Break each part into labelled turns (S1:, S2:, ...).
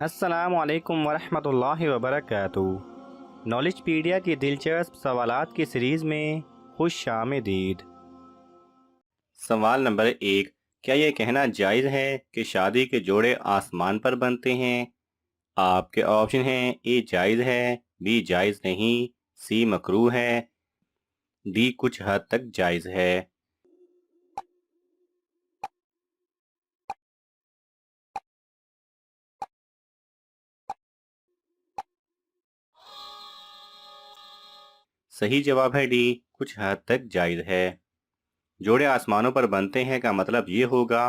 S1: السلام علیکم ورحمۃ اللہ وبرکاتہ۔ نالج پیڈیا کی دلچسپ سوالات کی سیریز میں خوش آمدید۔ سوال نمبر 1، کیا یہ کہنا جائز ہے کہ شادی کے جوڑے آسمان پر بنتے ہیں؟ آپ کے آپشن ہیں: اے جائز ہے، بی جائز نہیں، سی مکروہ ہے، ڈی کچھ حد تک جائز ہے۔ صحیح جواب ہے ڈی، کچھ حد تک جائز ہے۔ جوڑے آسمانوں پر بنتے ہیں کا مطلب یہ ہوگا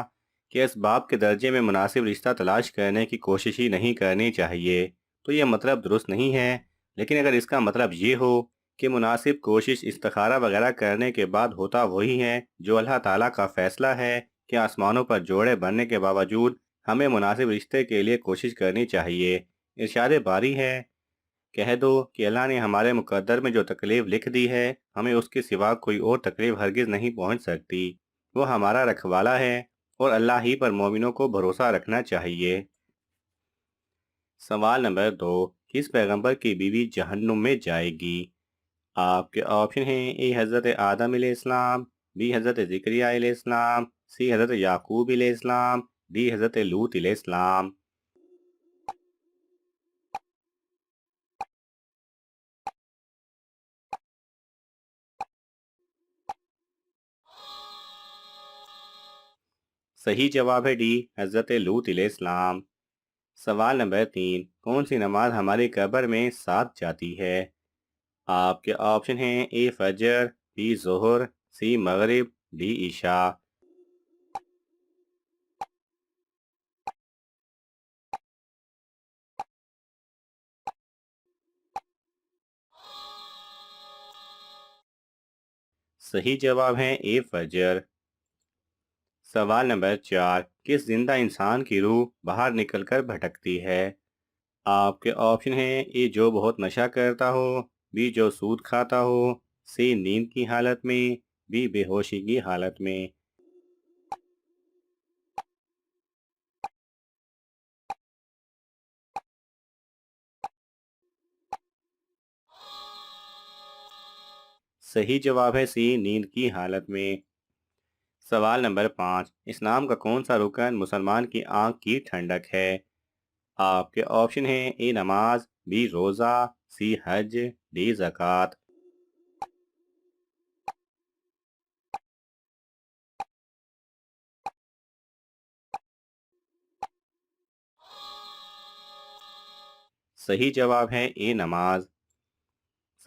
S1: کہ اسباب کے درجے میں مناسب رشتہ تلاش کرنے کی کوشش ہی نہیں کرنی چاہیے، تو یہ مطلب درست نہیں ہے۔ لیکن اگر اس کا مطلب یہ ہو کہ مناسب کوشش استخارہ وغیرہ کرنے کے بعد ہوتا وہی ہے جو اللہ تعالیٰ کا فیصلہ ہے کہ آسمانوں پر جوڑے بننے کے باوجود ہمیں مناسب رشتے کے لیے کوشش کرنی چاہیے۔ ارشاد باری ہے، کہہ دو کہ اللہ نے ہمارے مقدر میں جو تکلیف لکھ دی ہے، ہمیں اس کے سوا کوئی اور تکلیف ہرگز نہیں پہنچ سکتی۔ وہ ہمارا رکھوالا ہے اور اللہ ہی پر مومنوں کو بھروسہ رکھنا چاہیے۔ سوال نمبر 2، کس پیغمبر کی بیوی جہنم میں جائے گی؟ آپ کے آپشن ہیں: اے حضرت آدم علیہ السلام، بی حضرت زکریا علیہ السلام، سی حضرت یعقوب علیہ السلام، ڈی حضرت لوط علیہ السلام۔ صحیح جواب ہے ڈی، حضرت لوط علیہ السلام۔ سوال نمبر 3، کون سی نماز ہماری قبر میں ساتھ جاتی ہے؟ آپ کے آپشن ہیں: اے فجر، بی ظہر، سی مغرب، ڈی عشاء۔ صحیح جواب ہے اے فجر۔ سوال نمبر 4، کس زندہ انسان کی روح باہر نکل کر بھٹکتی ہے؟ آپ کے آپشن ہیں: اے جو بہت نشہ کرتا ہو، بی جو سود کھاتا ہو، سی نیند کی حالت میں، بی بے ہوشی کی حالت میں۔ صحیح جواب ہے سی، نیند کی حالت میں۔ سوال نمبر 5، اسلام کا کون سا رکن مسلمان کی آنکھ کی ٹھنڈک ہے؟ آپ کے آپشن ہیں: اے نماز، بی روزہ، سی حج، ڈی زکوٰۃ۔ صحیح جواب ہے اے نماز۔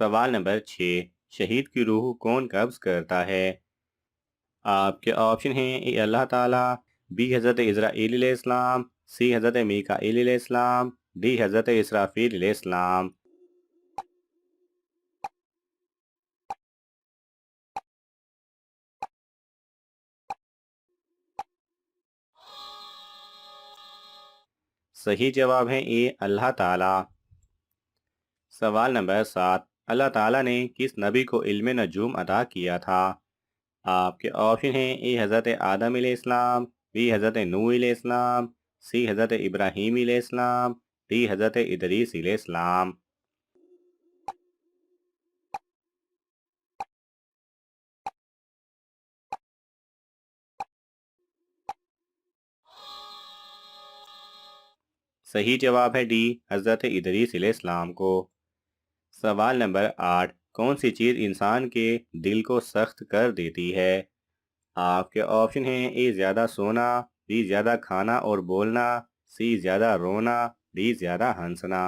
S1: سوال نمبر 6، شہید کی روح کون قبض کرتا ہے؟ آپ کے آپشن ہیں: اے اللہ تعالیٰ، بی حضرت اسرائیل علیہ السلام، سی حضرت میکائیل علیہ السلام، ڈی حضرت اسرافیل علیہ السلام۔ صحیح جواب ہے اے اللہ تعالیٰ۔ سوال نمبر 7، اللہ تعالیٰ نے کس نبی کو علم نجوم عطا کیا تھا؟ آپ کے آپشن ہیں: اے حضرت آدم علیہ السلام، بی حضرت نوح علیہ السلام، سی حضرت ابراہیم علیہ السلام، ڈی حضرت ادریس علیہ السلام۔ صحیح جواب ہے ڈی، حضرت ادریس علیہ السلام کو۔ سوال نمبر 8، کون سی چیز انسان کے دل کو سخت کر دیتی ہے؟ آپ کے آپشن ہیں: اے زیادہ سونا، بی زیادہ کھانا اور بولنا، سی زیادہ رونا، ڈی زیادہ ہنسنا۔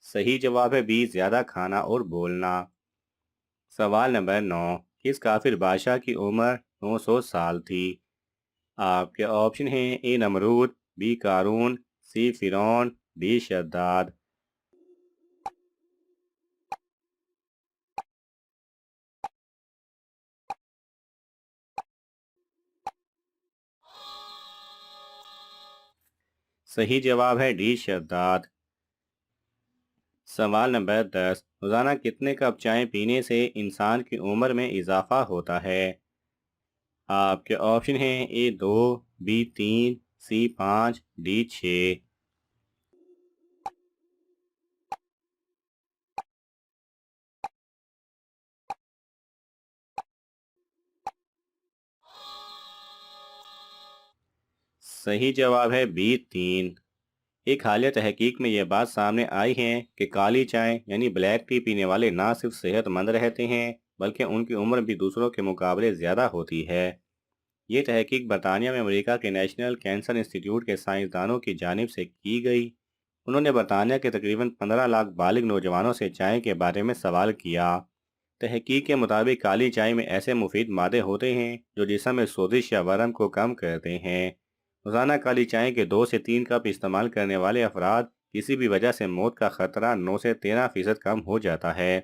S1: صحیح جواب ہے بی، زیادہ کھانا اور بولنا۔ سوال نمبر 9، کس کافر بادشاہ کی عمر 900 سال تھی؟ آپ کے آپشن ہیں: اے نمرود، بی قارون، سی فرعون، ڈی شداد۔ صحیح جواب ہے ڈی شداد۔ سوال نمبر 10، روزانہ کتنے کپ چائے پینے سے انسان کی عمر میں اضافہ ہوتا ہے؟ آپ کے آپشن ہیں اے 2، بی 3، سی 5، ڈی 6۔ صحیح جواب ہے بی 3۔ ایک حالیہ تحقیق میں یہ بات سامنے آئی ہے کہ کالی چائے یعنی بلیک ٹی پینے والے نہ صرف صحت مند رہتے ہیں بلکہ ان کی عمر بھی دوسروں کے مقابلے زیادہ ہوتی ہے۔ یہ تحقیق برطانیہ میں امریکہ کے نیشنل کینسر انسٹی ٹیوٹ کے سائنسدانوں کی جانب سے کی گئی۔ انہوں نے برطانیہ کے تقریباً 15 لاکھ بالغ نوجوانوں سے چائے کے بارے میں سوال کیا۔ تحقیق کے مطابق کالی چائے میں ایسے مفید مادے ہوتے ہیں جو جسم میں سوزش یا ورم کو کم کرتے ہیں۔ روزانہ کالی چائے کے 2 سے 3 کپ استعمال کرنے والے افراد کسی بھی وجہ سے موت کا خطرہ 9 سے 13% کم ہو جاتا ہے۔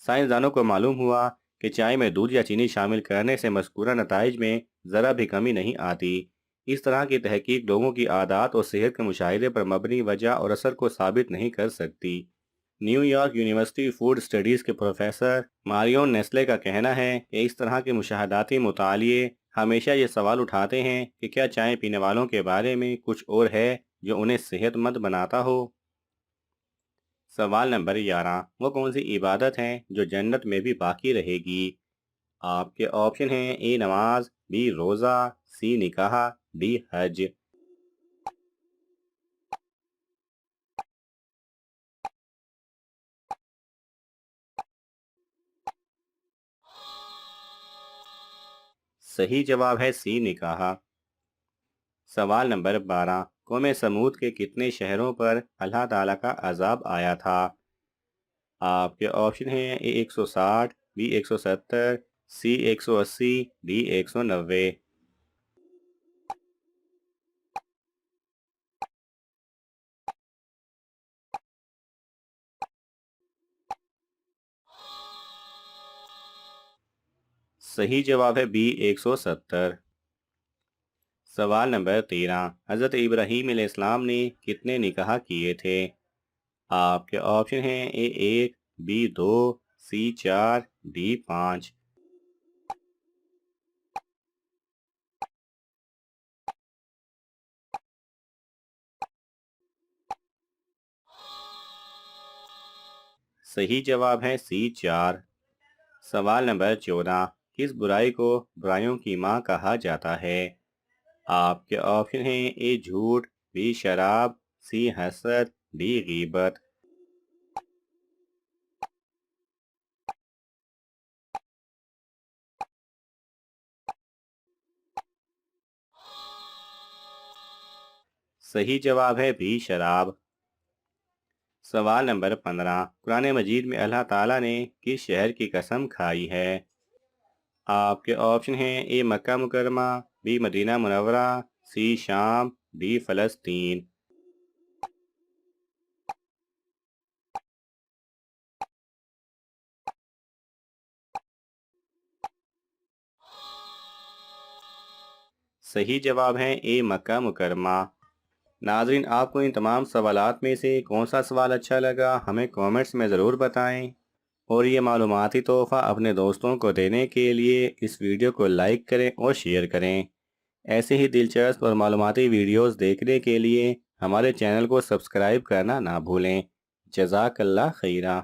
S1: سائنسدانوں کو معلوم ہوا کہ چائے میں دودھ یا چینی شامل کرنے سے مذکورہ نتائج میں ذرا بھی کمی نہیں آتی۔ اس طرح کی تحقیق لوگوں کی عادات اور صحت کے مشاہدے پر مبنی وجہ اور اثر کو ثابت نہیں کر سکتی۔ New York university food studies کے پروفیسر ماریون نیسلے کا کہنا ہے کہ اس طرح کے مشاہداتی مطالعے ہمیشہ یہ سوال اٹھاتے ہیں کہ کیا چائے پینے والوں کے بارے میں کچھ اور ہے جو انہیں صحت مند بناتا ہو۔ سوال نمبر 11، وہ کون سی عبادت ہے جو جنت میں بھی باقی رہے گی؟ آپ کے آپشن ہیں اے نماز، بی روزہ، سی نکاح، ڈی حج۔ صحیح جواب ہے سی نکاح۔ سوال نمبر 12، قوم سمود کے کتنے شہروں پر اللہ تعالیٰ کا عذاب آیا تھا؟ آپ کے آپشن ہیں اے 160، بی 170، سی 180، ڈی 190۔ صحیح جواب ہے بی 170۔ سوال نمبر 13، حضرت ابراہیم علیہ السلام نے کتنے نکاح کیے تھے؟ آپ کے آپشن ہیں اے 1، بی 2، سی 4، ڈی 5۔ صحیح جواب ہے سی 4۔ سوال نمبر 14، کس برائی کو برائیوں کی ماں کہا جاتا ہے؟ آپ کے آپشن ہیں اے جھوٹ، بی شراب، سی حسد، ڈی غیبت۔ صحیح جواب ہے بی شراب۔ سوال نمبر 15، قرآن مجید میں اللہ تعالیٰ نے کس شہر کی قسم کھائی ہے؟ آپ کے آپشن ہیں اے مکہ مکرمہ، بی مدینہ منورہ، سی شام، ڈی فلسطین۔ صحیح جواب ہے اے مکہ مکرمہ۔ ناظرین، آپ کو ان تمام سوالات میں سے کون سا سوال اچھا لگا ہمیں کومنٹس میں ضرور بتائیں، اور یہ معلوماتی تحفہ اپنے دوستوں کو دینے کے لیے اس ویڈیو کو لائک کریں اور شیئر کریں۔ ایسے ہی دلچسپ اور معلوماتی ویڈیوز دیکھنے کے لیے ہمارے چینل کو سبسکرائب کرنا نہ بھولیں۔ جزاک اللہ خیرہ۔